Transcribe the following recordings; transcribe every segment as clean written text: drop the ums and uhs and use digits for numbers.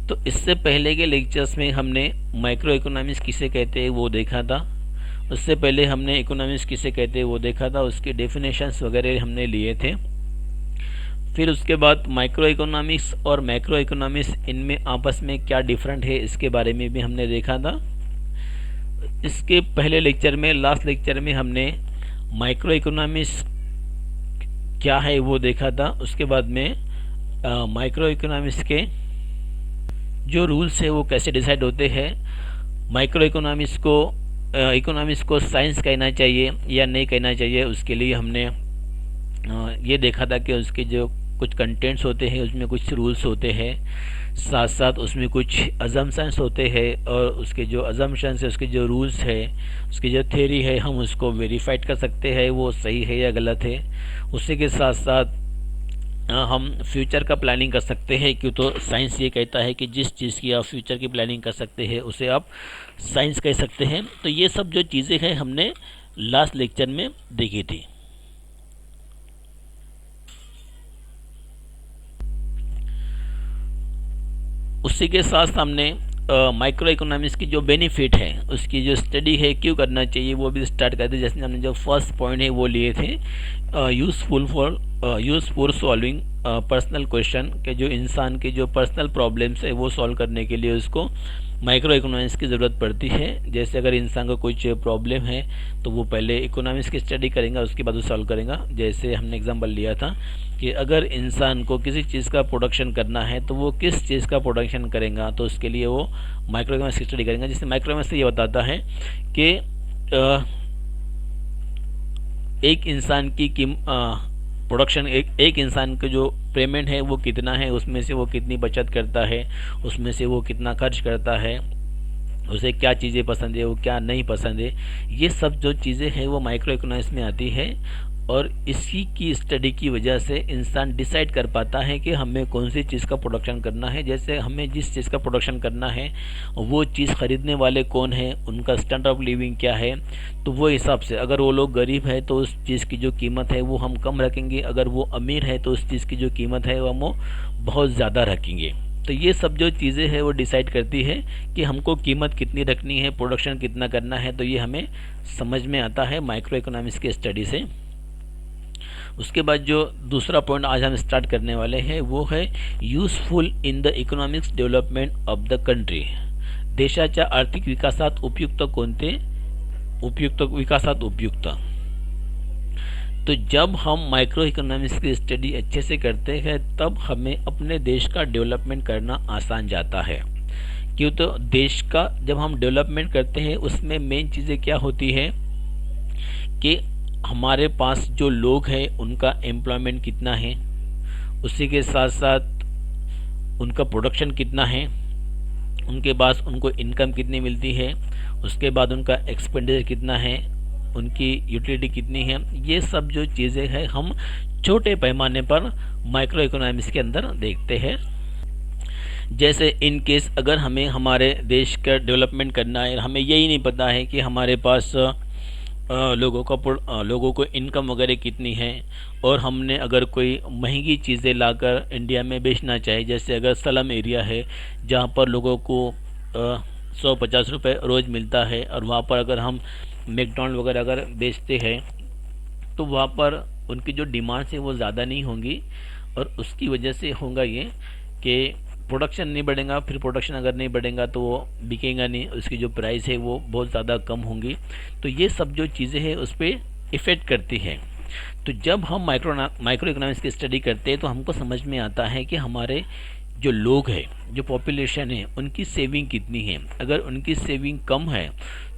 तो इससे पहले के लेक्चर्स में हमने माइक्रो इकोनॉमिक्स किसे कहते हैं वो देखा था। उससे पहले हमने इकोनॉमिक्स किसे कहते हैं वो देखा था, उसके डेफिनेशंस वगैरह हमने लिए थे। फिर उसके बाद माइक्रो इकोनॉमिक्स और मैक्रो इकोनॉमिक्स, इनमें आपस में क्या डिफरेंट है इसके बारे में भी हमने देखा था। इसके पहले लेक्चर में, लास्ट लेक्चर में, हमने माइक्रो इकोनॉमिक्स क्या है वो देखा था। उसके बाद में माइक्रो इकोनॉमिक्स के जो रूल्स है वो कैसे डिसाइड होते हैं, माइक्रो इकोनॉमिक्स को साइंस कहना चाहिए या नहीं कहना चाहिए, उसके लिए हमने ये देखा था कि उसके जो कुछ कंटेंट्स होते हैं उसमें कुछ रूल्स होते हैं, साथ साथ उसमें कुछ अजम्पशंस होते हैं, और उसके जो अजम्पशंस है, उसके जो रूल्स है, उसकी जो थ्योरी है, हम उसको वेरीफाइड कर सकते हैं वो सही है या गलत है। उसी के साथ साथ हम फ्यूचर का प्लानिंग कर सकते हैं, क्यों तो साइंस ये कहता है कि जिस चीज़ की आप फ्यूचर की प्लानिंग कर सकते हैं उसे आप साइंस कह सकते हैं। तो ये सब जो चीज़ें हैं हमने लास्ट लेक्चर में देखी थी। उसी के साथ हमने माइक्रो इकोनॉमिक्स की जो बेनिफिट है, उसकी जो स्टडी है क्यों करना चाहिए वो भी स्टार्ट कर दी। जैसे हमने जो फर्स्ट पॉइंट है वो लिए थे, यूज़फुल सॉल्विंग पर्सनल क्वेश्चन, के जो इंसान के जो पर्सनल प्रॉब्लम्स है वो सॉल्व करने के लिए उसको माइक्रो इकोनॉमिक्स की ज़रूरत पड़ती है। जैसे अगर इंसान को कुछ प्रॉब्लम है तो वो पहले इकोनॉमिक्स की स्टडी करेगा, उसके बाद वो सॉल्व करेगा। जैसे हमने एग्जांपल लिया था कि अगर इंसान को किसी चीज़ का प्रोडक्शन करना है तो वो किस चीज़ का प्रोडक्शन करेगा, तो उसके लिए वो माइक्रो इकोनॉमिक्स की स्टडी करेगा। जिससे माइक्रो इकोनॉमिक्स ये बताता है कि एक इंसान की प्रोडक्शन, एक इंसान का जो पेमेंट है वो कितना है, उसमें से वो कितनी बचत करता है, उसमें से वो कितना खर्च करता है, उसे क्या चीज़ें पसंद है, वो क्या नहीं पसंद है, ये सब जो चीज़ें हैं वो माइक्रो इकोनॉमिक्स में आती है। और इसी की स्टडी की वजह से इंसान डिसाइड कर पाता है कि हमें कौन सी चीज़ का प्रोडक्शन करना है। जैसे हमें जिस चीज़ का प्रोडक्शन करना है वो चीज़ खरीदने वाले कौन है, उनका स्टैंडर्ड ऑफ लिविंग क्या है, तो वो हिसाब से अगर वो लोग गरीब है तो उस चीज़ की जो कीमत है वो हम कम रखेंगे, अगर वो अमीर है तो उस चीज़ की जो कीमत है वो हम बहुत ज़्यादा रखेंगे। तो ये सब जो चीज़ें हैं वो डिसाइड करती है कि हमको कीमत कितनी रखनी है, प्रोडक्शन कितना करना है। तो ये हमें समझ में आता है माइक्रो इकोनॉमिक्स की स्टडी से। उसके बाद जो दूसरा पॉइंट आज हम स्टार्ट करने वाले हैं वो है useful in the economics development of the country. देशाच्या आर्थिक विकासात उपयुक्त कोणते, विकासात उपयुक्त। तो जब हम माइक्रो इकोनॉमिक्स की स्टडी अच्छे से करते हैं तब हमें अपने देश का डेवलपमेंट करना आसान जाता है। क्यों तो देश का जब हम डेवलपमेंट करते हैं उसमें मेन चीज़ें क्या होती है कि हमारे पास जो लोग हैं उनका एम्प्लॉयमेंट कितना है, उसी के साथ साथ उनका प्रोडक्शन कितना है, उनके पास उनको इनकम कितनी मिलती है, उसके बाद उनका एक्सपेंडिचर कितना है, उनकी यूटिलिटी कितनी है। ये सब जो चीज़ें हैं हम छोटे पैमाने पर माइक्रो इकोनॉमिक्स के अंदर देखते हैं। जैसे इन केस अगर हमें हमारे देश का डेवलपमेंट करना है, हमें यही नहीं पता है कि हमारे पास लोगों को इनकम वगैरह कितनी है, और हमने अगर कोई महंगी चीज़ें लाकर इंडिया में बेचना चाहे, जैसे अगर स्लम एरिया है जहाँ पर लोगों को 150 रुपये रोज़ मिलता है, और वहाँ पर अगर हम मैकडॉनल्ड वगैरह अगर बेचते हैं तो वहाँ पर उनकी जो डिमांड्स है वो ज़्यादा नहीं होंगी, और उसकी वजह से होगा ये कि प्रोडक्शन नहीं बढ़ेगा। फिर प्रोडक्शन अगर नहीं बढ़ेगा तो वो बिकेगा नहीं, उसकी जो प्राइस है वो बहुत ज़्यादा कम होंगी। तो ये सब जो चीज़ें हैं उस पर इफ़ेक्ट करती है। तो जब हम माइक्रो इकोनॉमिक्स की स्टडी करते हैं तो हमको समझ में आता है कि हमारे जो लोग हैं, जो पॉपुलेशन है, उनकी सेविंग कितनी है। अगर उनकी सेविंग कम है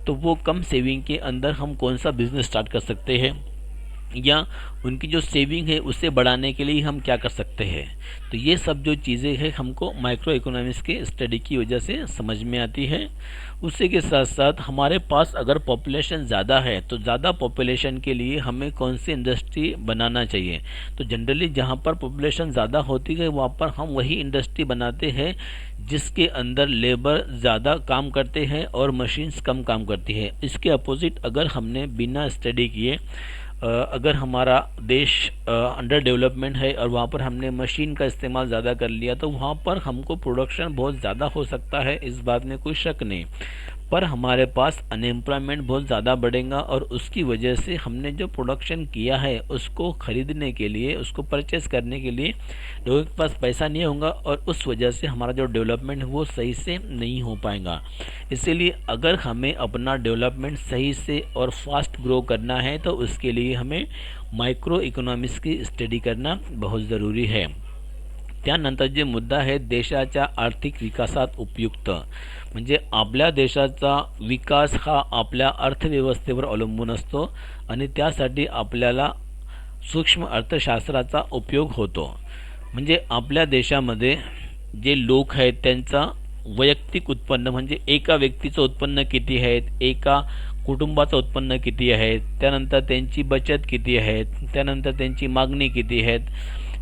तो वो कम सेविंग के अंदर हम कौन सा बिजनेस स्टार्ट कर सकते हैं, या उनकी जो सेविंग है उसे बढ़ाने के लिए हम क्या कर सकते हैं। तो ये सब जो चीज़ें हैं हमको माइक्रो इकोनॉमिक्स के स्टडी की वजह से समझ में आती है। उसी के साथ साथ हमारे पास अगर पॉपुलेशन ज़्यादा है तो ज़्यादा पॉपुलेशन के लिए हमें कौन सी इंडस्ट्री बनाना चाहिए। तो जनरली जहाँ पर पॉपुलेशन ज़्यादा होती है वहाँ पर हम वही इंडस्ट्री बनाते हैं जिसके अंदर लेबर ज़्यादा काम करते हैं और मशीन्स कम काम करती है। इसके अपोजिट अगर हमने बिना स्टडी किए अगर हमारा देश अंडर डेवलपमेंट है और वहाँ पर हमने मशीन का इस्तेमाल ज़्यादा कर लिया तो वहाँ पर हमको प्रोडक्शन बहुत ज़्यादा हो सकता है, इस बात में कोई शक नहीं। पर हमारे पास अनएम्प्लॉयमेंट बहुत ज़्यादा बढ़ेगा और उसकी वजह से हमने जो प्रोडक्शन किया है उसको ख़रीदने के लिए, उसको परचेस करने के लिए लोगों के पास पैसा नहीं होगा और उस वजह से हमारा जो डेवलपमेंट है वो सही से नहीं हो पाएगा। इसीलिए अगर हमें अपना डेवलपमेंट सही से और फास्ट ग्रो करना है तो उसके लिए हमें माइक्रो इकॉनॉमिक्स की स्टडी करना बहुत ज़रूरी है। त्यानंतर जे मुद्दा आहे देशाच्या आर्थिक विकासात उपयुक्त, म्हणजे आपल्या देशाचा विकास हा आपल्या अर्थव्यवस्थेवर अवलंबून असतो आणि त्यासाठी आपल्याला सूक्ष्म अर्थशास्त्राचा उपयोग होतो। म्हणजे आपल्या देशामध्ये जे लोक आहेत त्यांचा वैयक्तिक उत्पन्न म्हणजे एका व्यक्तीचं उत्पन्न किती आहेत, एका कुटुंबाचं उत्पन्न किती आहे, त्यानंतर त्यांची बचत किती आहे, त्यानंतर त्यांची मागणी किती आहेत,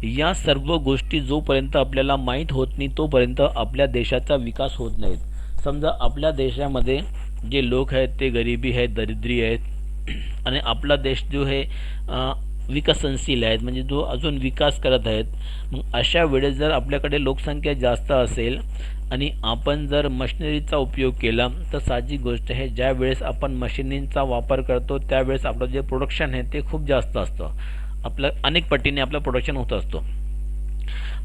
या सर्व गोष्टी जोपर्यंत आपल्याला माहीत होत नाही तोपर्यंत आपल्या देशाचा विकास होत नाहीत। समजा आपल्या देशामध्ये जे लोक आहेत ते गरिबी आहेत, दरिद्री आहेत आणि आपला देश जो आहे विकसनशील आहेत म्हणजे जो अजून विकास करत आहेत, मग अशा वेळेस जर आपल्याकडे लोकसंख्या जास्त असेल आणि आपण जर मशिनरीचा उपयोग केला तर साहजिक गोष्ट आहे ज्या वेळेस आपण मशिनींचा वापर करतो त्यावेळेस आपलं जे प्रोडक्शन आहे ते खूप जास्त असतं, आपलं अनेक पटीने आपलं प्रोडक्शन होत असतो।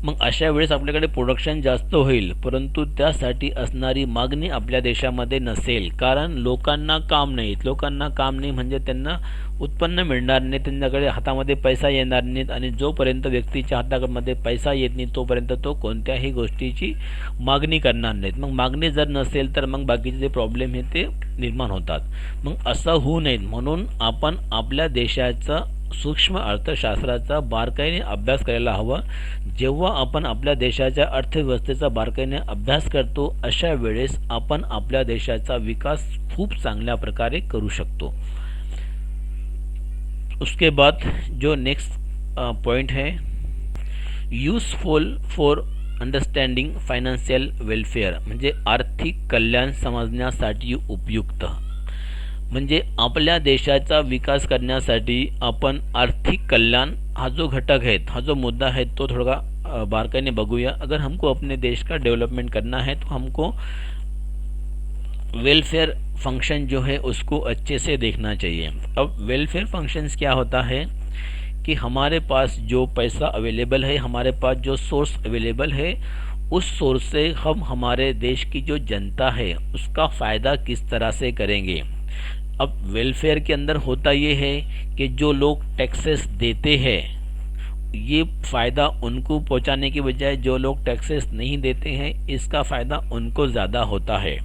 मग अशा वेळेस आपल्याकडे प्रोडक्शन जास्त होईल परंतु त्यासाठी असणारी मागणी आपल्या देशामध्ये नसेल, कारण लोकांना काम नाहीत, लोकांना काम नाही म्हणजे त्यांना उत्पन्न मिळणार नाही, त्यांच्याकडे हातामध्ये पैसा येणार नाहीत आणि जोपर्यंत व्यक्तीच्या हातामध्ये पैसा येत नाही तोपर्यंत तो कोणत्याही गोष्टीची मागणी करणार नाहीत। मग मागणी जर नसेल तर मग बाकीचे जे प्रॉब्लेम आहेत ते निर्माण होतात। मग असं होऊ नये म्हणून आपण आपल्या देशाचा सूक्ष्म अर्थशास्त्राचा बारकाईने अभ्यास करायला हवा। जेव्हा आपण आपल्या देशाच्या अर्थव्यवस्थेचा बारकाईने अभ्यास करतो अशा वेळेस आपण आपल्या देशाचा विकास खूप चांगल्या प्रकारे करू शकतो। उसके बाद जो नेक्स्ट पॉइंट है useful for understanding financial welfare, म्हणजे आर्थिक कल्याण समजण्यासाठी उपयुक्त। म्हणजे आपल्या देशाचा विकास करण्यासाठी आपण आर्थिक कल्याण हा जो घटक है, हा जो मुद्दा है तो थोड़ा बारकाईने बघूया। अगर हमको अपने देश का डेवलपमेंट करना है तो हमको वेलफेयर फंक्शन जो है उसको अच्छे से देखना चाहिए। अब वेलफेयर फंक्शंस क्या होता है कि हमारे पास जो पैसा अवेलेबल है, हमारे पास जो सोर्स अवेलेबल है, उस सोर्स से हम हमारे देश की जो जनता है उसका फ़ायदा किस तरह से करेंगे। अब वेलफेयर के अंदर होता ये है कि जो लोग टैक्सेस देते हैं ये फ़ायदा उनको पहुंचाने की बजाय जो लोग टैक्सेस नहीं देते हैं इसका फ़ायदा उनको ज़्यादा होता है।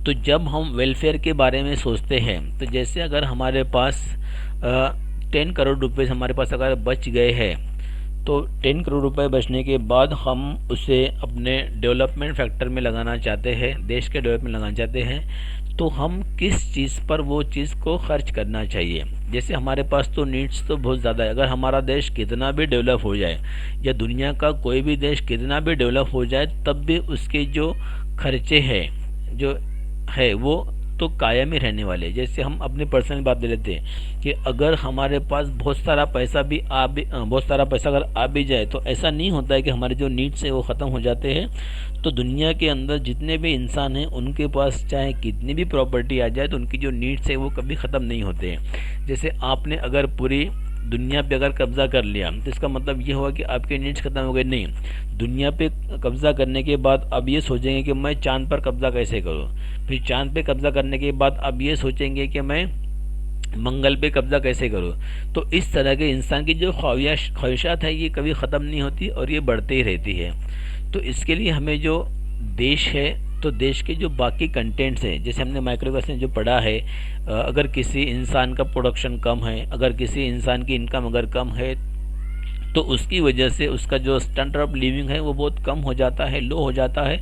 तो जब हम वेलफेयर के बारे में सोचते हैं तो जैसे अगर हमारे पास 10 करोड़ रुपए हमारे पास अगर बच गए हैं तो 10 करोड़ रुपए बचने के बाद हम उसे अपने डेवलपमेंट फैक्टर में लगाना चाहते हैं, देश के डेवलपमेंट लगाना चाहते हैं, तो हम किस चीज़ पर वो चीज़ को खर्च करना चाहिए। जैसे हमारे पास तो नीड्स तो बहुत ज़्यादा है, अगर हमारा देश कितना भी डेवलप हो जाए या दुनिया का कोई भी देश कितना भी डेवलप हो जाए तब भी उसके जो खर्चे हैं जो है वो तो कायम ही रहने वाले। जैसे हम अपनी पर्सनल बात ले लेते हैं कि अगर हमारे पास बहुत सारा पैसा अगर आ भी जाए तो ऐसा नहीं होता है कि हमारे जो नीड्स है वो ख़त्म हो जाते हैं। तो दुनिया के अंदर जितने भी इंसान हैं उनके पास चाहे कितनी भी प्रॉपर्टी आ जाए तो उनकी जो नीड्स है वो कभी ख़त्म नहीं होते हैं। जैसे आपने अगर पूरी दुनिया पे अगर कब्ज़ा कर लिया तो इसका मतलब ये हुआ कि आपके नीड्स खत्म हो गए, नहीं। दुनिया पे कब्ज़ा करने के बाद अब ये सोचेंगे कि मैं चांद पर कब्ज़ा कैसे करूँ, फिर चांद पे कब्ज़ा करने के बाद अब ये सोचेंगे कि मैं मंगल पे कब्ज़ा कैसे करूँ। तो इस तरह के इंसान की जो ख्वाहिशात है ये कभी ख़त्म नहीं होती और ये बढ़ते ही रहती है। तो इसके लिए हमें जो देश है तो देश के जो बाकी कंटेंट्स हैं, जैसे हमने माइक्रोइकोनॉमिक्स में जो पढ़ा है, अगर किसी इंसान का प्रोडक्शन कम है, अगर किसी इंसान की इनकम अगर कम है तो उसकी वजह से उसका जो स्टैंडर्ड ऑफ लिविंग है वो बहुत कम हो जाता है, लो हो जाता है।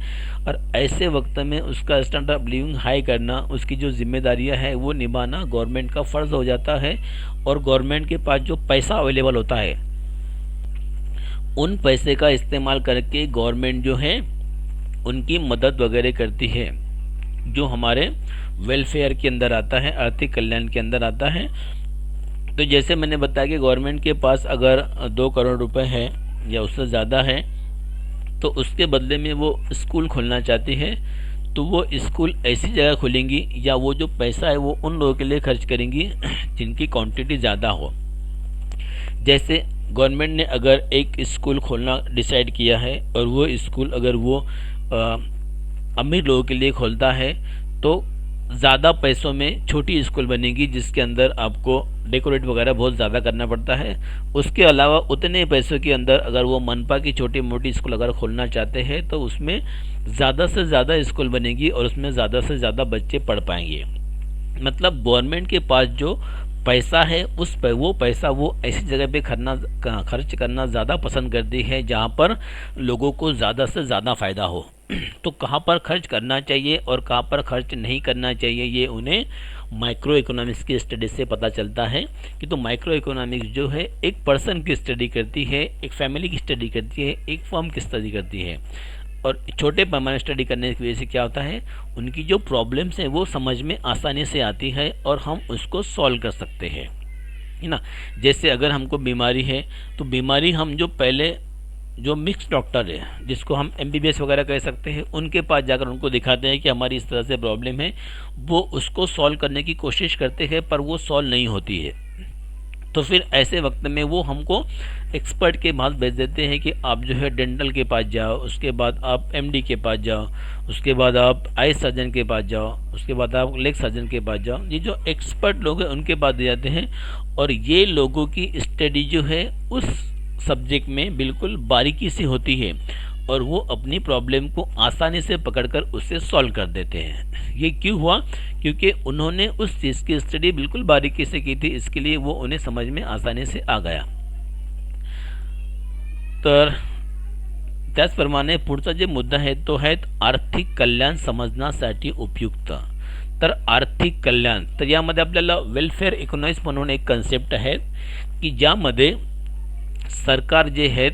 और ऐसे वक्त में उसका स्टैंडर्ड ऑफ लिविंग हाई करना, उसकी जो जिम्मेदारियां हैं वो निभाना गवर्नमेंट का फ़र्ज़ हो जाता है। और गवर्नमेंट के पास जो पैसा अवेलेबल होता है उन पैसे का इस्तेमाल करके गवर्नमेंट जो है उनकी मदद वगैरह करती है, जो हमारे वेलफेयर के अंदर आता है, आर्थिक कल्याण के अंदर आता है। तो जैसे मैंने बताया कि गवर्नमेंट के पास अगर 2 करोड़ रुपए है या उससे ज़्यादा है, तो उसके बदले में वो स्कूल खोलना चाहती है, तो वो स्कूल ऐसी जगह खोलेंगी या वो जो पैसा है वो उन लोगों के लिए खर्च करेंगी जिनकी क्वांटिटी ज़्यादा हो। जैसे गवर्नमेंट ने अगर एक स्कूल खोलना डिसाइड किया है और वो स्कूल अगर वो अमीर लोगों के लिए खोलता है, तो ज़्यादा पैसों में छोटी स्कूल बनेगी जिसके अंदर आपको डेकोरेट वगैरह बहुत ज़्यादा करना पड़ता है। उसके अलावा उतने पैसों के अंदर अगर वो मनपा की छोटी मोटी स्कूल अगर खोलना चाहते हैं तो उसमें ज़्यादा से ज़्यादा स्कूल बनेगी और उसमें ज़्यादा से ज़्यादा बच्चे पढ़ पाएंगे। मतलब गवर्नमेंट के पास जो पैसा है वो पैसा वो ऐसी जगह पे खर्च करना ज़्यादा पसंद करती है जहाँ पर लोगों को ज़्यादा से ज़्यादा फ़ायदा हो। तो कहाँ पर खर्च करना चाहिए और कहाँ पर खर्च नहीं करना चाहिए, ये उन्हें माइक्रो इकोनॉमिक्स की स्टडी से पता चलता है। कि तो माइक्रो इकोनॉमिक्स जो है एक पर्सन की स्टडी करती है, एक फैमिली की स्टडी करती है, एक फर्म की स्टडी करती है। और छोटे पैमाने स्टडी करने की वजह से क्या होता है, उनकी जो प्रॉब्लम्स हैं वो समझ में आसानी से आती है और हम उसको सॉल्व कर सकते हैं, है ना। जैसे अगर हमको बीमारी है तो बीमारी हम जो पहले जो मिक्स डॉक्टर है जिसको हम एमबीबीएस वगैरह कह सकते हैं, उनके पास जाकर उनको दिखाते हैं कि हमारी इस तरह से प्रॉब्लम है, वो उसको सॉल्व करने की कोशिश करते हैं पर वो सॉल्व नहीं होती है। तो फिर ऐसे वक्त में वो हमको एक्सपर्ट के पास भेज देते हैं कि आप जो है डेंटल के पास जाओ, उसके बाद आप एमडी के पास जाओ, उसके बाद आप आई सर्जन के पास जाओ, उसके बाद आप लेग सर्जन के पास जाओ। ये जो एक्सपर्ट लोग हैं उनके पास दे जाते हैं और ये लोगों की स्टडी जो है उस सब्जेक्ट में बिल्कुल बारीकी से होती है और वो अपनी प्रॉब्लम को आसानी से पकड़कर उसे सॉल्व कर देते हैं। ये क्यों हुआ, क्योंकि उन्होंने उस चीज़ की स्टडी बिल्कुल बारीकी से की थी, इसके लिए वो उन्हें समझ में आसानी से आ गया। तर त्याचप्रमाणे पुढचा जे मुद्दा आहे तो आहे आर्थिक कल्याण समजण्यासाठी उपयुक्त। तर आर्थिक कल्याण, तर यामध्ये आपल्याला वेलफेअर इकॉनॉमिक्स म्हणून एक कन्सेप्ट आहे की ज्यामध्ये सरकार जे आहेत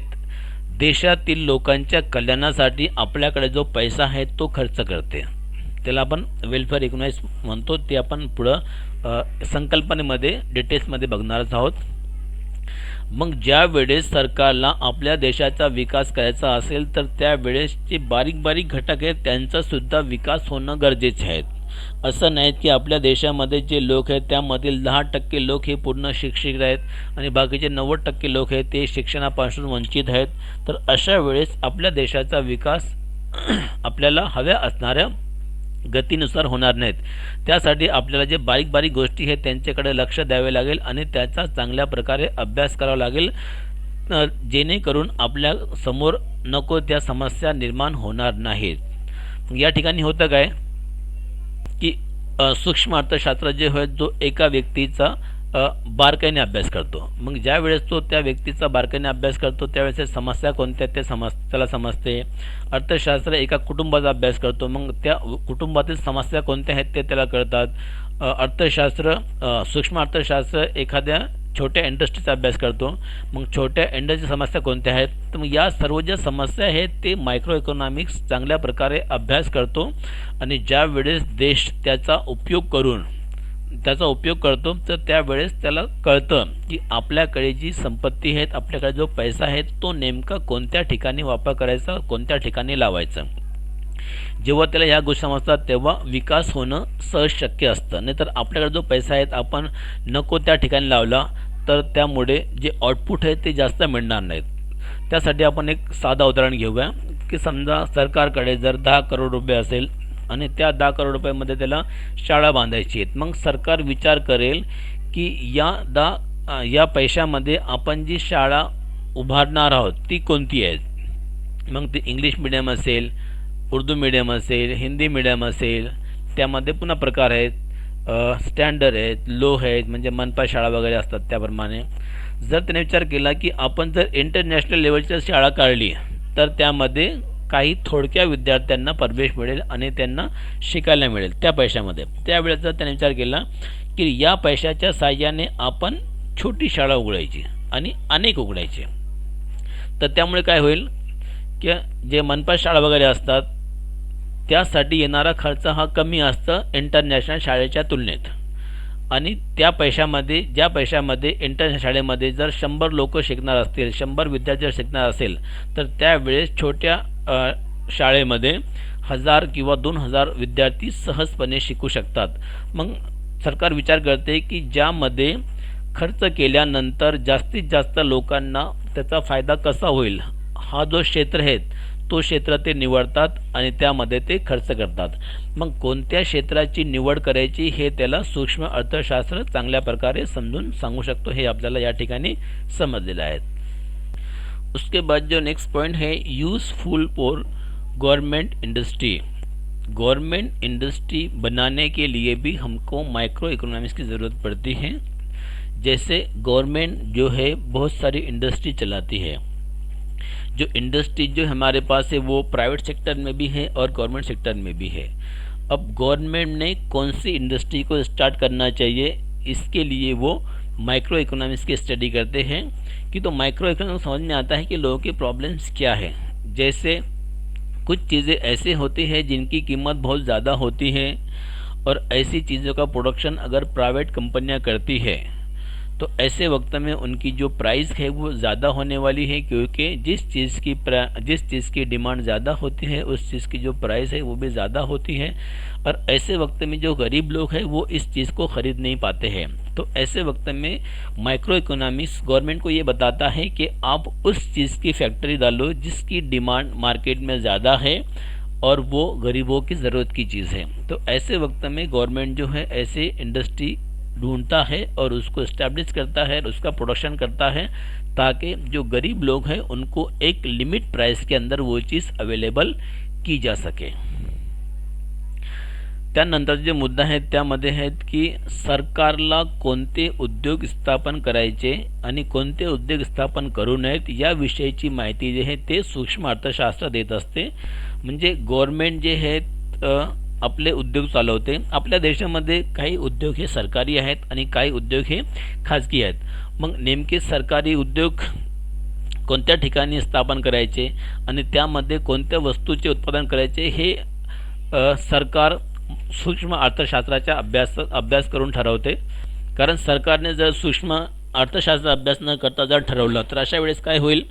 देशातील लोकांच्या कल्याणासाठी आपल्याकडे जो पैसा आहे तो खर्च करते, त्याला आपण वेलफेअर इकॉनॉमिक्स म्हणतो। ते आपण पुढं संकल्पनेमध्ये डिटेल्समध्ये बघणारच आहोत। मग ज्या वेळेस सरकारला आपल्या देशाचा विकास करायचा असेल तर त्यावेळेस जे बारीक बारीक घटक आहेत त्यांचा सुद्धा विकास होणं गरजेचे आहे। असं नाही की आपल्या देशामध्ये जे लोक आहेत त्यामधील 10% लोक हे पूर्ण शिक्षित आहेत आणि बाकीचे 90% लोक आहेत ते शिक्षणापासून वंचित आहेत। तर अशा वेळेस आपल्या देशाचा विकास आपल्याला हव्या असणाऱ्या गतीनुसार होणार नाहीत। त्यासाठी आपल्याला जे बारीक बारीक गोष्टी आहेत त्यांच्याकडे लक्ष द्यावे लागेल आणि त्याचा चांगल्या प्रकारे अभ्यास करावा लागेल, जेणेकरून आपल्या समोर नको त्या समस्या निर्माण होणार नाहीत। या ठिकाणी होतं काय की सूक्ष्म अर्थशास्त्र जे होय जो एका व्यक्तीचा बारकाईने अभ्यास करतो। मग ज्या वेळेस तो त्या व्यक्तीचा बारकाईने अभ्यास करतो त्यावेळेस समस्या कोणत्या ते त्याला समजते। अर्थशास्त्र एका कुटुंबाचा अभ्यास करतो, मग त्या कुटुंबातील समस्या कोणत्या आहेत ते त्याला कळतात। अर्थशास्त्र सूक्ष्म अर्थशास्त्र एखाद्या छोट्या इंडस्ट्रीचा अभ्यास करतो, मग छोट्या इंडस्ट्री समस्या कोणत्या आहेत, तर मग या सर्व ज्या समस्या आहेत ते मायक्रो इकॉनॉमिक्स चांगल्या प्रकारे अभ्यास करतो आणि ज्या वेळेस देश त्याचा उपयोग करतो तर त्यावेळेस त्याला कळतं की आपल्याकडे जी संपत्ती आहेत, आपल्याकडे जो पैसा आहे तो नेमका कोणत्या ठिकाणी वापर करायचा, कोणत्या ठिकाणी लावायचा। जेव्हा त्याला ह्या गोष्टी समजतात तेव्हा विकास होणं सहज शक्य असतं। नाहीतर आपल्याकडे जो पैसा आहे आपण नको त्या ठिकाणी लावला तर त्यामुळे जे आउटपुट आहे ते जास्त मिळणार नाहीत। त्यासाठी आपण एक साधा उदाहरण घेऊया की समजा सरकारकडे जर 10 करोड रुपये असेल आणि त्या 10 करोड रुपयामध्ये त्याला शाळा बांधायची आहेत, मग सरकार विचार करेल की या पैशामध्ये आपण जी शाळा उभारणार आहोत ती कोणती आहे। मग ती इंग्लिश मीडियम असेल, उर्दू मीडियम असेल, हिंदी मीडियम असेल, त्यामध्ये पुन्हा प्रकार आहेत, स्टँडर्ड आहेत, लो आहेत, म्हणजे मनपा शाळा वगैरे असतात त्याप्रमाणे। जर त्याने विचार केला की आपण जर इंटरनॅशनल लेवलची शाळा काढली तर त्यामध्ये काही थोडक्या विद्यार्थ्यांना प्रवेश मिळेल आणि त्यांना शिकायला मिळेल त्या पैशामध्ये। त्यावेळेस जर त्याने विचार केला की या पैशाच्या साहाय्याने आपण छोटी शाळा उघडायची आणि अनेक उघडायचे, तर त्यामुळे काय होईल की जे मनपा शाळा वगैरे असतात त्यासाठी येणारा खर्च हा कमी असतो इंटरनॅशनल शाळेच्या तुलनेत। आणि ज्या पैशामध्ये इंटरनॅशनल शाळेमध्ये जर 100 लोक शिकणार असतील, 100 विद्यार्थी शिकणार असेल, तर त्यावेळेस छोट्या शाळेमध्ये 1000 किंवा 2000 विद्यार्थी सहजपणे शिकू शकतात. मग सरकार विचार करते की ज्यामध्ये खर्च केल्यानंतर जास्तीत जास्त लोकांना त्याचा फायदा कसा होईल, हा जो क्षेत्र आहे तो क्षेत्र ते निवडतात आणि त्यामध्ये ते खर्च करतात. मग कोणत्या क्षेत्राची निवड करायची हे त्याला सूक्ष्म अर्थशास्त्र चांगल्या प्रकारे समजून सांगू शकतो, हे आपल्याला या ठिकाणी समजलेलं आहे. उसके बाद जो नेक्स्ट पॉइंट है, useful for government industry. Government industry बनाने के लिए भी हमको माइक्रो इकोनॉमिक्स की ज़रूरत पड़ती है. जैसे गवर्नमेंट जो है बहुत सारी इंडस्ट्री चलाती है. जो इंडस्ट्री जो हमारे पास है वो प्राइवेट सेक्टर में भी है और गवर्नमेंट सेक्टर में भी है. अब गवर्नमेंट ने कौन सी इंडस्ट्री को स्टार्ट करना चाहिए, इसके लिए वो माइक्रो इकोनॉमिक्स की स्टडी करते हैं. कि तो माइक्रो इकोनॉमिक्स समझ में आता है कि लोगों की प्रॉब्लम्स क्या है. जैसे कुछ चीज़ें ऐसे होती हैं जिनकी कीमत बहुत ज़्यादा होती है और ऐसी चीज़ों का प्रोडक्शन अगर प्राइवेट कंपनियां करती है तो ऐसे वक्त में उनकी जो प्राइस है वो ज़्यादा होने वाली है, क्योंकि जिस चीज़ की डिमांड ज़्यादा होती है उस चीज़ की जो प्राइस है वो भी ज़्यादा होती है. और ऐसे वक्त में जो गरीब लोग हैं वो इस चीज़ को ख़रीद नहीं पाते हैं. तो ऐसे वक्त में माइक्रो इकोनॉमिक्स गवर्नमेंट को ये बताता है कि आप उस चीज़ की फैक्ट्री डालो जिसकी डिमांड मार्केट में ज़्यादा है और वो गरीबों की ज़रूरत की चीज़ है. तो ऐसे वक्त में गवर्नमेंट जो है ऐसे इंडस्ट्री ढूंढता है और उसको इस्टेब्लिश करता है और उसका प्रोडक्शन करता है, ताकि जो गरीब लोग हैं उनको एक लिमिट प्राइस के अंदर वो चीज़ अवेलेबल की जा सके. त्यानंतर जे मुद्दा आहेत त्यामध्ये आहेत की सरकारला कोणते उद्योग स्थापन करायचे आणि कोणते उद्योग स्थापन करू नयेत याविषयीची माहिती जी आहे ते सूक्ष्म अर्थशास्त्र देत असते. म्हणजे गव्हर्नमेंट जे आहेत आपले उद्योग चालवते. आपल्या देशामध्ये काही उद्योग हे सरकारी आहेत आणि काही उद्योग हे खाजगी आहेत. मग नेमके सरकारी उद्योग कोणत्या ठिकाणी स्थापन करायचे आणि त्यामध्ये कोणत्या वस्तूचे उत्पादन करायचे हे सरकार सूक्ष्म अर्थशास्त्राचा अभ्यास करून ठरवते. कारण सरकारने जर सूक्ष्म अर्थशास्त्र अभ्यास न करता जर ठरवलं तर अशा वेळेस काय होईल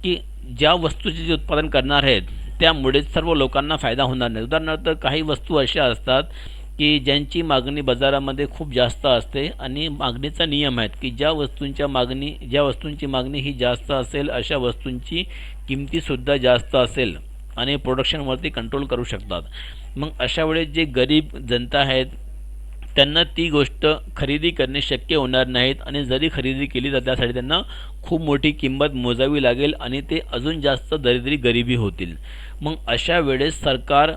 की ज्या वस्तूचे जे उत्पादन करणार आहेत त्यामुळे सर्व लोकांना फायदा होणार नाही. उदाहरणार्थ काही वस्तू अशा असतात की ज्यांची मागणी बाजारामध्ये खूप जास्त असते आणि मागणीचा नियम आहे की ज्या वस्तूंची मागणी ही जास्त असेल अशा वस्तूंची किमतीसुद्धा जास्त असेल आणि प्रोडक्शनवरती कंट्रोल करू शकतात. मग अशा वेळेस जे गरीब जनता आहेत त्यांना ती गोष्ट खरेदी करणे शक्य होणार नाहीत आणि जरी खरेदी केली तर त्यासाठी त्यांना खूप मोठी किंमत मोजावी लागेल आणि ते अजून जास्त दरिद्री गरिबी होतील. मग अशा वेळेस सरकार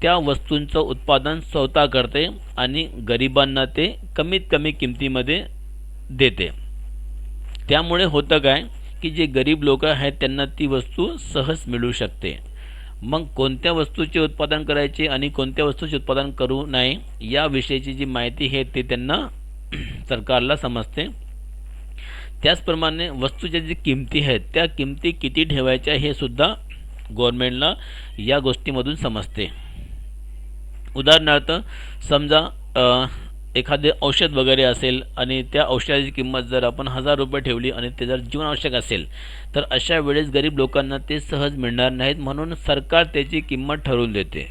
त्या वस्तूंचं उत्पादन स्वतः करते आणि गरिबांना ते कमीत कमी किमतीमध्ये देते. त्यामुळे होतं काय की जे गरीब लोक आहेत त्यांना ती वस्तू सहज मिळू शकते. मग कोणत्या वस्तूचे उत्पादन करायचे आणि कोणत्या वस्तूचे उत्पादन करू नये याविषयीची जी माहिती आहे ती त्यांना सरकारला समजते. त्याचप्रमाणे वस्तूच्या जी किमती आहेत त्या किमती किती ठेवायच्या हे सुद्धा गव्हर्नमेंटला या गोष्टीमधून समजते. उदाहरणार्थ समजा एखादे औषध वगैरे असेल आणि त्या औषधाची किंमत जर आपण 1000 रुपये ठेवली आणि ते जर जीवनावश्यक असेल तर अशा वेळेस गरीब लोकांना ते सहज मिळणार नाहीत. म्हणून सरकार त्याची किंमत ठरवून देते.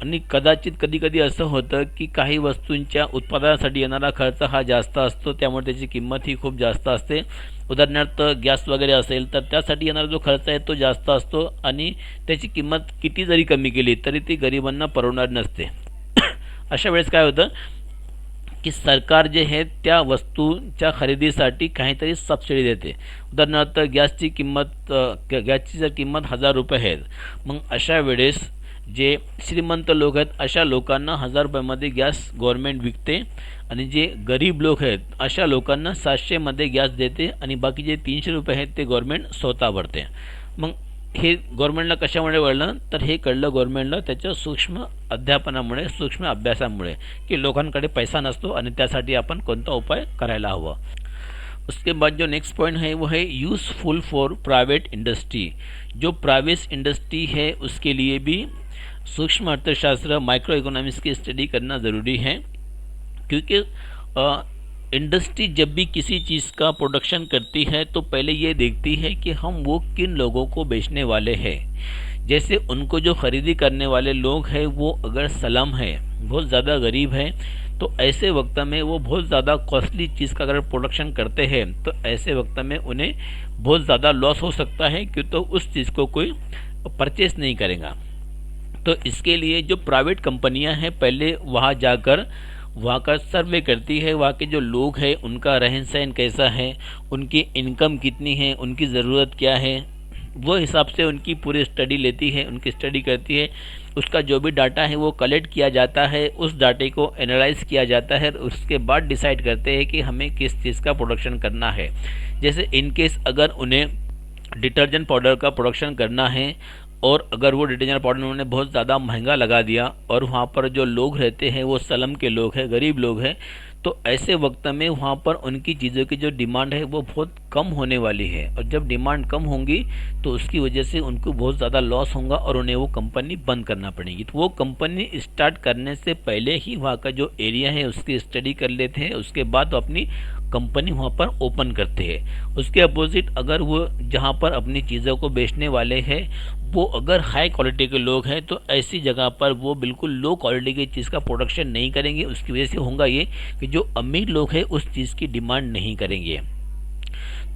आणि कदाचित कधीकधी असं होतं की काही वस्तूंच्या उत्पादनासाठी येणारा खर्च हा जास्त असतो, त्यामुळे त्याची किंमत ही खूप जास्त असते. उदाहरणार्थ गॅस वगैरे असेल तर त्यासाठी येणारा जो खर्च आहे तो जास्त असतो आणि त्याची किंमत किती जरी कमी केली तरी ती गरिबांना परवडणार नसते. अशा वेळेस काय होतं की सरकार जे आहे त्या वस्तूच्या खरेदीसाठी काहीतरी सबसिडी देते. उदाहरणार्थ गॅसची जर किंमत 1000 रुपये आहे, मग अशा वेळेस जे श्रीमंत लोक आहेत अशा लोकांना 1000 रुपयामध्ये गॅस गव्हर्नमेंट विकते आणि जे गरीब लोक आहेत अशा लोकांना 700 मध्ये गॅस देते आणि बाकी जे 300 रुपये आहेत ते गव्हर्नमेंट स्वतः भरते. मग हे गव्हर्नमेंटला कशामुळे कळलं तर हे कळलं गव्हर्नमेंटला त्याच्या सूक्ष्म अध्यापनामुळे, सूक्ष्म अभ्यासामुळे की लोकांकडे पैसा नसतो आणि त्यासाठी आपण कोणता उपाय करायला हवा. उसके बाद जो नेक्स्ट पॉइंट है वो है यूज़फुल फॉर प्राइवेट इंडस्ट्री. जो प्राइवेट इंडस्ट्री है उसके लिए भी सूक्ष्म अर्थशास्त्र माइक्रो इकोनॉमिक्स की स्टडी करना ज़रूरी है, क्योंकि इंडस्ट्री जब भी किसी चीज़ का प्रोडक्शन करती है तो पहले ये देखती है कि हम वो किन लोगों को बेचने वाले हैं। जैसे उनको जो खरीदी करने वाले लोग हैं वो अगर सलम है, बहुत ज़्यादा गरीब है, तो ऐसे वक्त में वो बहुत ज़्यादा कॉस्टली चीज़ का अगर प्रोडक्शन करते हैं तो ऐसे वक्त में उन्हें बहुत ज़्यादा लॉस हो सकता है, क्यों तो उस चीज़ को कोई परचेस नहीं करेगा। तो इसके लिए जो प्राइवेट कंपनियां हैं पहले वहाँ जाकर वहाँ का सर्वे करती है, वहाँ के जो लोग हैं उनका रहन सहन कैसा है, उनकी इनकम कितनी है, उनकी ज़रूरत क्या है, वो हिसाब से उनकी पूरी स्टडी लेती है, उनकी स्टडी करती है। उसका जो भी डाटा है वो कलेक्ट किया जाता है, उस डाटे को एनालाइज किया जाता है, उसके बाद डिसाइड करते हैं कि हमें किस चीज़ का प्रोडक्शन करना है। जैसे इनकेस अगर उन्हें डिटर्जेंट पाउडर का प्रोडक्शन करना है और अगर वो डिटर्जेंट पाउडर उन्होंने बहुत ज़्यादा महंगा लगा दिया और वहाँ पर जो लोग रहते हैं वो सलम के लोग हैं, गरीब लोग हैं, तो ऐसे वक्त में वहाँ पर उनकी चीज़ों की जो डिमांड है वो बहुत कम होने वाली है। और जब डिमांड कम होंगी तो उसकी वजह से उनको बहुत ज़्यादा लॉस होगा और उन्हें वो कंपनी बंद करना पड़ेगी। तो वो कंपनी स्टार्ट करने से पहले ही वहाँ का जो एरिया है उसकी स्टडी कर लेते हैं, उसके बाद वो अपनी कंपनी वहाँ पर ओपन करते हैं। उसके अपोजिट अगर वो जहाँ पर अपनी चीज़ों को बेचने वाले हैं वो अगर हाई क्वालिटी के लोग हैं तो ऐसी जगह पर वो बिल्कुल लो क्वालिटी की चीज़ का प्रोडक्शन नहीं करेंगे। उसकी वजह से होगा ये कि जो अमीर लोग हैं उस चीज़ की डिमांड नहीं करेंगे।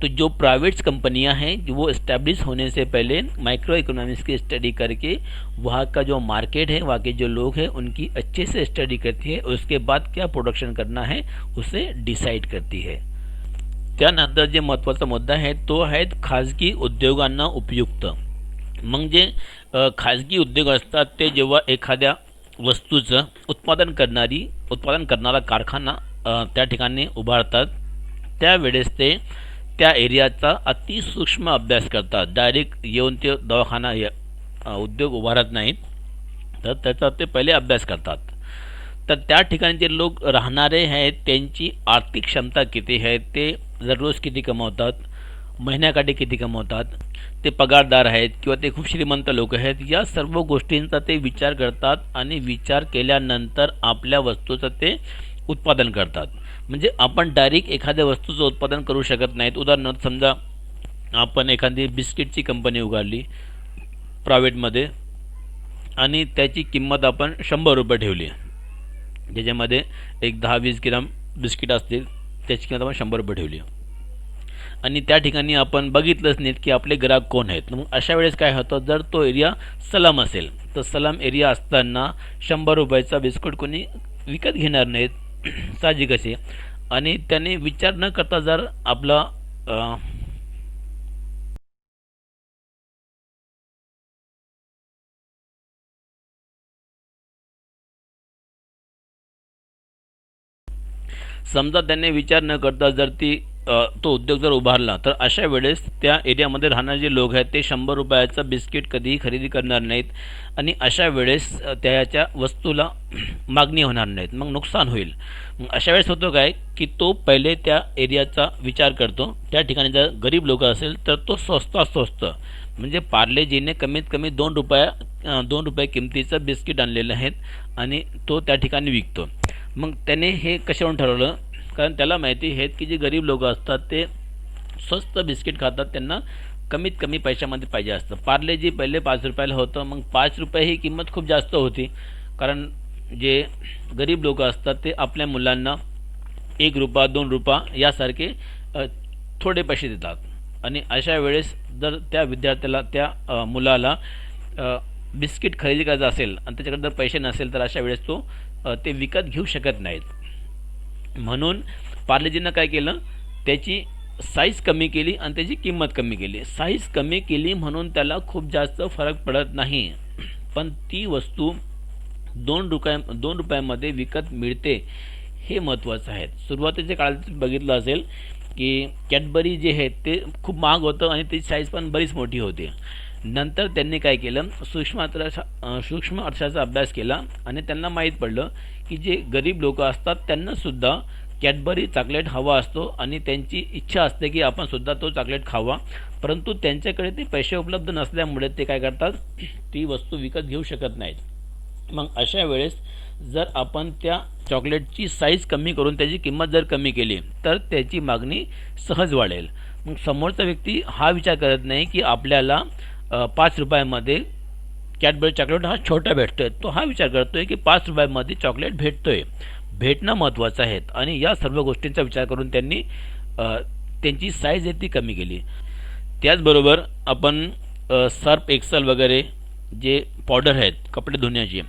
तो जो प्राइवेट्स कंपनियां हैं जो वो इस्टेब्लिश होने से पहले माइक्रो इकोनॉमिक्स की स्टडी करके वहाँ का जो मार्केट है, वहाँ के जो लोग हैं उनकी अच्छे से स्टडी करती है, उसके बाद क्या प्रोडक्शन करना है उसे डिसाईड करती है। त्यानंतर जे महत्त्वाचा मुद्दा आहे तो आहेत खाजगी उद्योगांना उपयुक्त। म्हणजे खाजगी उद्योग असतात ते जेव्हा एखाद्या वस्तूचं उत्पादन करणारा कारखाना त्या ठिकाणी उभारतात त्यावेळेस ते त्या एरियाचा अतिसूक्ष्म अभ्यास करतात। डायरेक्ट येऊन ते दवाखाना उद्योग उभारत नाहीत, तर त्याचा ते पहिले अभ्यास करतात। तर त्या ठिकाणी जे लोक राहणारे आहेत त्यांची आर्थिक क्षमता किती आहे, ते दररोज किती कमवतात, महिन्याकाठी किती कमवतात, ते पगारदार आहेत किंवा ते खूप श्रीमंत लोक आहेत, या सर्व गोष्टींचा ते विचार करतात आणि विचार केल्यानंतर आपल्या वस्तूचं ते उत्पादन करतात। म्हणजे आपण डायरेक्ट एखाद्या वस्तूचं उत्पादन करू शकत नाहीत। उदाहरणार्थ समजा आपण एखादी बिस्किटची कंपनी उघडली प्रायव्हेटमध्ये आणि त्याची किंमत आपण 100 रुपये ठेवली, ज्याच्यामध्ये एक 10-20 ग्राम बिस्किट असतील, त्याची किंमत आपण 100 रुपये ठेवली आणि त्या ठिकाणी आपण बघितलंच नाहीत की आपले ग्राहक कोण आहेत। मग अशा वेळेस काय होतं, जर तो एरिया सलम असेल तर सलम एरिया असताना 100 रुपयाचा बिस्कुट कोणी विकत घेणार नाहीत, साहजिक असे। आणि त्याने विचार न करता जर आपला समजा त्याने विचार न करता जर तो उद्योग जर उभारला तर अशा वेळेस त्या एरियामध्ये राहणारे जे लोक आहेत ते 100 रुपयाचा बिस्किट कधीही खरेदी करणार नाहीत आणि अशा वेळेस त्याच्या वस्तूला मागणी होणार नाहीत, मग नुकसान होईल। मग अशा वेळेस होतो काय की तो पहिले त्या एरियाचा विचार करतो। त्या ठिकाणी जर गरीब लोक असेल तर तो स्वस्त म्हणजे पार्लेजीने कमीत कमी 2 रुपये किमतीचं बिस्किट आणलेलं आहेत आणि तो त्या ठिकाणी विकतो। मग त्याने हे कशावरून ठरवलं, कारण त्याला माहिती आहे की जे गरीब लोक असतात ते स्वस्त बिस्किट खातात, त्यांना कमीत कमी पैशामध्ये पाहिजे असतं। पार्लेजी पहिले 5 रुपयाला होतं, मग 5 रुपये ही किंमत खूप जास्त होती, कारण जे गरीब लोक असतात ते आपल्या मुलांना 1 रुपया 2 रुपया यासारखे थोडे पैसे देतात आणि अशा वेळेस जर त्या विद्यार्थ्याला त्या मुलाला बिस्किट खरेदी करायचं असेल आणि त्याच्याकडे जर पैसे नसेल तर अशा वेळेस तो ते विकत घेऊ शकत नाहीत। म्हणून पार्लेजीनं काय केलं, त्याची साईज कमी केली आणि त्याची किंमत कमी केली। साईज कमी केली म्हणून त्याला खूप जास्त फरक पडत नाही, पण ती वस्तू 2 रुपयामध्ये विकत मिळते हे महत्त्वाचं आहे। सुरुवातीच्या काळात बघितलं असेल की कॅडबरी जे आहे ते खूप महाग होतं आणि त्याची साईज पण बरीच मोठी होती। नंतर त्यांनी काय केलं, सूक्ष्म अर्थशास्त्राचा अभ्यास केला आणि त्यांना माहीत पडलं की जे गरीब लोक असतात त्यांनासुद्धा कॅडबरी चॉकलेट हवा असतो आणि त्यांची इच्छा असते की आपण सुद्धा तो चॉकलेट खावा, परंतु त्यांच्याकडे ते पैसे उपलब्ध नसल्यामुळे ते काय करतात, ती वस्तू विकत घेऊ शकत नाहीत। मग अशा वेळेस जर आपण त्या चॉकलेटची साईज कमी करून त्याची किंमत जर कमी केली तर त्याची मागणी सहज वाढेल. मग समोरचा व्यक्ती हा विचार करत नाही की आपल्याला 5 रुपयामध्ये कॅडबरी चॉकलेट हा छोटा भेटतोय. तो हा विचार करतोय की 5 रुपयामध्ये चॉकलेट भेटतोय, भेटणं महत्त्वाचं आहे. आणि या सर्व गोष्टींचा विचार करून त्यांनी त्यांची साईज आहे ती कमी केली. त्याचबरोबर आपण सर्फ एक्सल वगैरे जे पावडर आहेत कपडे धुण्याचे,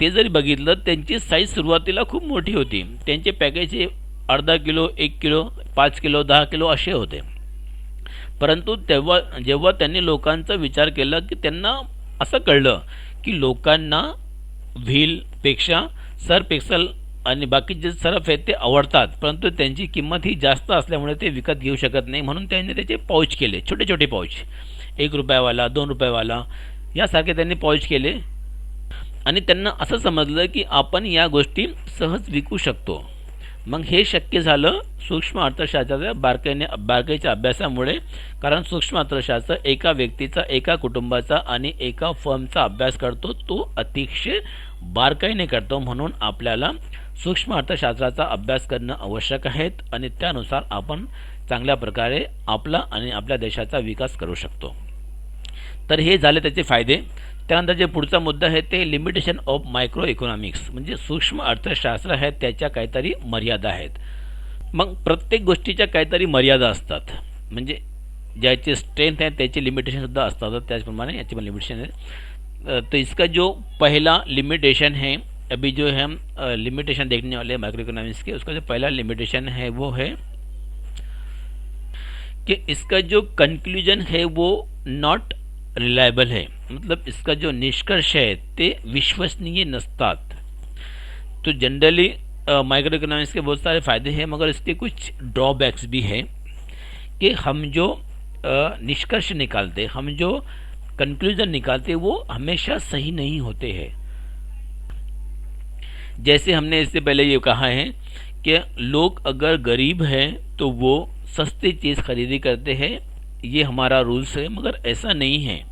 ते जरी बघितलं त्यांची साईज सुरुवातीला खूप मोठी होती. त्यांचे पॅकेज हे अर्धा किलो, 1 किलो, 5 किलो, 10 किलो असे होते. परंतु जेव्हा त्यांनी लोकांचा विचार केला की त्यांना असं कळलं की लोकांना व्हीलपेक्षा सर्फ एक्सल आणि बाकी जे सर्फ आहेत ते आवडतात, परंतु त्यांची किंमत ही जास्त असल्यामुळे ते विकत घेऊ शकत नाही. म्हणून त्यांनी त्याचे पाऊच केले, छोटे छोटे पाऊच, 1 रुपयावाला, 2 रुपयावाला यासारखे त्यांनी पाऊच केले. आणि त्यांना असं समजलं की आपण या गोष्टी सहज विकू शकतो. मग हे शक्य झालं सूक्ष्म अर्थशास्त्राच्या बारकाईच्या अभ्यासामुळे. कारण सूक्ष्म अर्थशास्त्र एका व्यक्तीचा, एका कुटुंबाचा आणि एका फर्मचा अभ्यास करतो, तो अतिशय बारकाईने करतो. म्हणून आपल्याला सूक्ष्म अर्थशास्त्राचा अभ्यास करणं आवश्यक आहे आणि त्यानुसार आपण चांगल्या प्रकारे आपला आणि आपल्या देशाचा विकास करू शकतो. तर हे झाले त्याचे फायदे. त्यानंतर जे पुढचा मुद्दा आहे ते लिमिटेशन ऑफ मायक्रो इकॉनॉमिक्स, म्हणजे सूक्ष्म अर्थशास्त्र आहे त्याच्या काहीतरी मर्यादा आहेत. मग प्रत्येक गोष्टीच्या काहीतरी मर्यादा असतात, म्हणजे ज्याचे स्ट्रेंथ है त्याचे लिमिटेशनसुद्धा असतात, त्याचप्रमाणे याची पण लिमिटेशन है. तो इसका जो पहला लिमिटेशन है, अभी जो है हम लिमिटेशन देखने वाले माइक्रो इकोनॉमिक्स के, उसका जो पहला लिमिटेशन है वो है कि इसका जो कंक्लूजन है वो नॉट रिलायबल है. मतलब इसका जो निष्कर्ष है ते विश्वसनीय नसतात. तो जनरली माइक्रो इकोनॉमिक्स के बहुत सारे फ़ायदे हैं, मगर इसके कुछ ड्रॉबैक्स भी हैं कि हम जो निष्कर्ष निकालते, हम जो कंक्लूजन निकालते वो हमेशा सही नहीं होते हैं. जैसे हमने इससे पहले ये कहा है कि लोग अगर गरीब हैं तो वो सस्ती चीज़ खरीदी करते हैं, ये हमारा रूल्स है. मगर ऐसा नहीं है.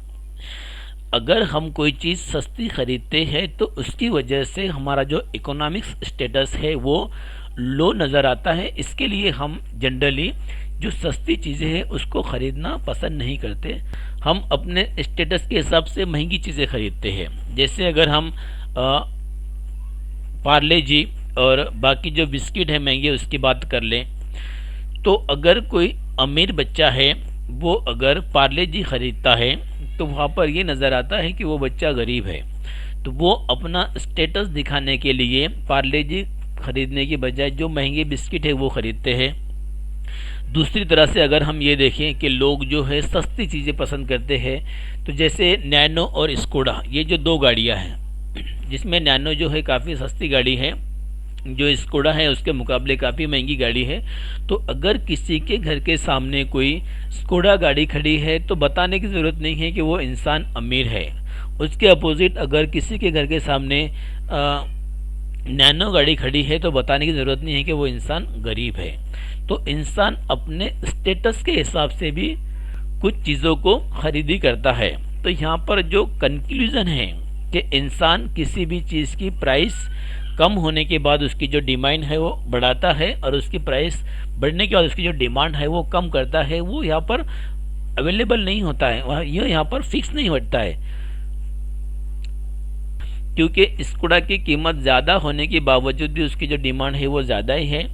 अगर हम कोई चीज़ सस्ती खरीदते हैं तो उसकी वजह से हमारा जो इकोनॉमिक्स स्टेटस है वो लो नज़र आता है. इसके लिए हम जनरली जो सस्ती चीज़ें हैं उसको ख़रीदना पसंद नहीं करते. हम अपने स्टेटस के हिसाब से महंगी चीज़ें खरीदते हैं. जैसे अगर हम पार्ले जी और बाकी जो बिस्किट है महंगे उसकी बात कर लें, तो अगर कोई अमीर बच्चा है वो अगर पार्ले जी ख़रीदता है तो वहाँ पर ये नज़र आता है कि वो बच्चा गरीब है. तो वो अपना स्टेटस दिखाने के लिए पार्ले जी खरीदने की बजाय जो महंगे बिस्किट है वो ख़रीदते हैं. दूसरी तरह से अगर हम ये देखें कि लोग जो है सस्ती चीज़ें पसंद करते हैं, तो जैसे नैनो और स्कोडा, ये जो 2 गाड़ियाँ हैं, जिसमें नैनो जो है काफ़ी सस्ती गाड़ी है, जो स्कोडा है उसके मुकाबले काफ़ी महंगी गाड़ी है. तो अगर किसी के घर के सामने कोई स्कोडा गाड़ी खड़ी है तो बताने की ज़रूरत नहीं है कि वो इंसान अमीर है. उसके अपोजिट अगर किसी के घर के सामने नैनो गाड़ी खड़ी है तो बताने की ज़रूरत नहीं है कि वो इंसान गरीब है. तो इंसान अपने स्टेटस के हिसाब से भी कुछ चीज़ों को खरीदी करता है. तो यहाँ पर जो कंक्लूज़न है कि इंसान किसी भी चीज़ की प्राइस कम होने के बाद उसकी जो डिमांड है वो बढ़ाता है और उसकी प्राइस बढ़ने के बाद उसकी जो डिमांड है वो कम करता है, वो यहाँ पर अवेलेबल नहीं होता है, वह ये यहाँ पर फिक्स नहीं होता है. क्योंकि स्कूडा की कीमत ज़्यादा होने के बावजूद भी उसकी जो डिमांड है वो ज़्यादा ही है,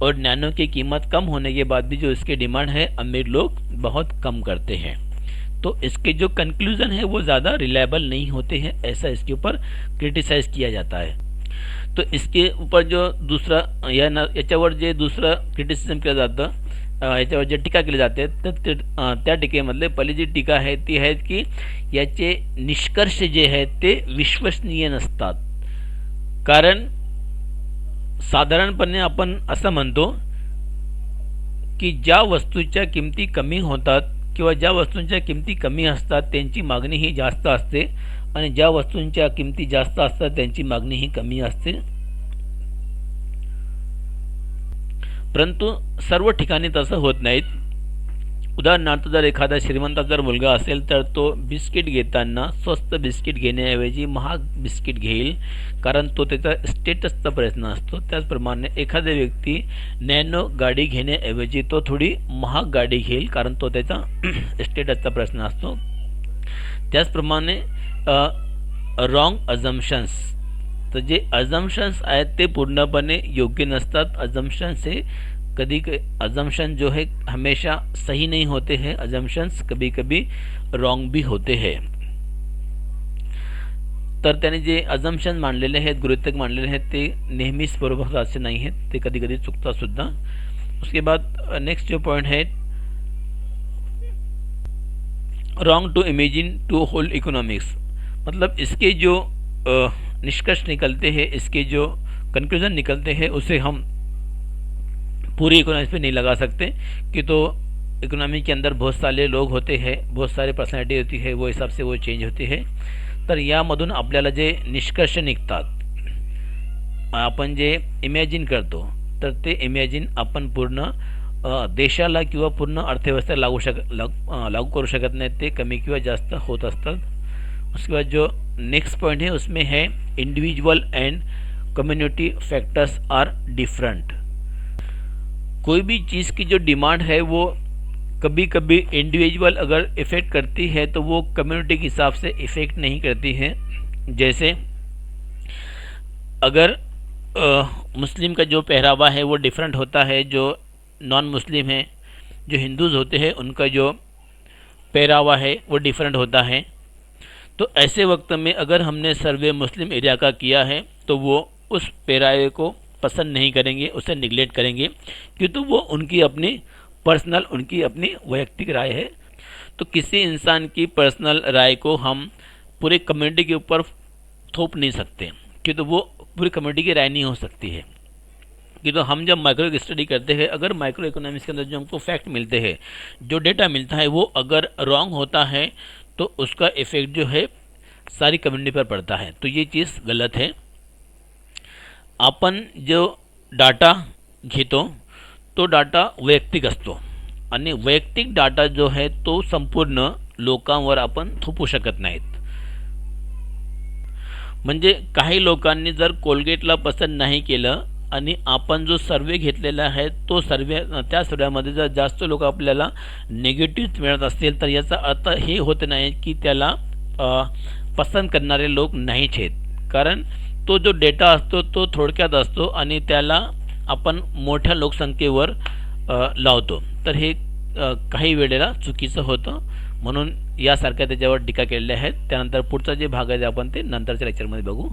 और नैनो की कीमत कम होने के बाद भी जो इसकी डिमांड है अमीर लोग बहुत कम करते हैं. तो इसके जो कंक्लूज़न है वो ज़्यादा रिलायबल नहीं होते हैं, ऐसा इसके ऊपर क्रिटिसाइज़ किया जाता है. तो इसके ऊपर जो दूसरा याच्यावर जे दुसरं क्रिटिसिझम केलं जातं, याच्यावर जे टीका केली जाते, तर त्या टीकेमधले पहिली जी टीका आहे ती आहे की याचे निष्कर्ष जे आहेत ते विश्वसनीय नसतात. कारण साधारणपणे आपण असं म्हणतो की ज्या वस्तूच्या किमती कमी होतात किंवा ज्या वस्तूंच्या किमती कमी असतात त्यांची मागणी ही जास्त असते, आणि ज्या वस्तूंच्या किमती जास्त असतात त्यांची मागणी ही कमी असते. परंतु सर्व ठिकाणी तसं होत नाहीत. उदाहरणार्थ जर एखादा श्रीमंताचा जर मुलगा असेल तर तो बिस्किट घेताना स्वस्त बिस्किट घेण्याऐवजी महाग बिस्किट घेईल, कारण तो त्याचा स्टेटसचा प्रश्न असतो. त्याचप्रमाणे एखादा व्यक्ती नॅनो गाडी घेण्याऐवजी तो थोडी महाग गाडी घेईल, कारण तो त्याचा स्टेटसचा प्रश्न असतो. त्याचप्रमाणे रॉंग अझम्पशन्स, तर जे अझम्पशन्स आहेत ते पूर्णपणे योग्य नसतात. अझम्पशन्स हे अजम्पशन जो है हमेशा सही नहीं होते हैं, अजम्पशन्स कभी कभी रॉंग भी होते हैं. तर त्याने जे अजम्पशन मांडलेले आहेत, गृहीतक मांडलेले आहेत, ते नेहमीच बरोबर असे नाही आहेत, ते कधी कधी चुकतात सुद्धा. उसके बाद नेक्स्ट जो पॉइंट है, wrong to imagine to whole economics. मतलब इसके जो निष्कर्ष निकलते हैं, इसके जो कंक्लूजन निकलते हैं, उसे हम पूरी इकोनॉमी पे नहीं लगा सकते कि तो इकोनॉमी के अंदर बहुत सारे लोग होते हैं, बहुत सारे पर्सनॅलिटी होती है, वो हिसाब से वो चेंज होती है. तर यामधून आपल्याला जे निष्कर्ष निघतात, आपण जे इमॅजिन करतो, तर ते इमॅजिन आपण पूर्ण देशाला किंवा पूर्ण अर्थव्यवस्थेला लागू करू शकत नाही, ते कमी किंवा जास्त होत असतात. उसके बाद जो नेक्स्ट पॉइंट है उसमें है individual and community factors are different. कोई भी चीज़ की जो डिमांड है वो कभी कभी इंडिविजुअल अगर इफ़ेक्ट करती है तो वो कम्युनिटी के हिसाब से इफ़ेक्ट नहीं करती है. जैसे अगर मुस्लिम का जो पहरावा है वो डिफरेंट होता है, जो नॉन मुस्लिम है, जो हिंदूज़ होते हैं उनका जो पहरावा है वो डिफरेंट होता है, तो ऐसे वक्त में अगर हमने सर्वे मुस्लिम एरिया का किया है तो वो उस पहरावे को पसंद नहीं करेंगे, उसे निगलेक्ट करेंगे, क्योंकि तो वो उनकी अपनी पर्सनल, उनकी अपनी वैयक्तिक राय है. तो किसी इंसान की पर्सनल राय को हम पूरे कम्युनिटी के ऊपर थोप नहीं सकते, क्योंकि तो वो पूरी कम्युनिटी की राय नहीं हो सकती है. कि तो हम जब माइक्रो स्टडी करते हैं, अगर माइक्रो इकोनॉमिक्स के अंदर जो हमको फैक्ट मिलते हैं, जो डेटा मिलता है, वो अगर रॉन्ग होता है तो उसका इफेक्ट जो है सारी कम्युनिटी पर पड़ता है. तो ये चीज़ गलत है. आपण जो डाटा घेतो तो डाटा वैयक्तिक असतो, आणि वैयक्तिक डाटा जो है तो संपूर्ण लोकांवर आपण थोपू शकत नाहीत. म्हणजे काही लोकांनी जर कोलगेटला पसंत नाही केलं आणि आपण जो सर्वे घेतलेला आहे तो त्या सर्व्यामध्ये जर जास्त लोक आपल्याला निगेटिव्ह मिळत असतील तर याचा अर्थ हे होत नाही की त्याला पसंत करणारे लोक नाहीच आहेत, कारण तो जो डेटा असतो तो थोडक्यात असतो आणि त्याला आपण मोठ्या लोकसंख्येवर लावतो, तर हे काही वेळेला चुकीचं होतं. म्हणून यासारख्या त्याच्यावर टीका केलेल्या आहेत. त्यानंतर पुढचा जे भाग आहे आपण ते नंतरच्या लेक्चरमध्ये बघू.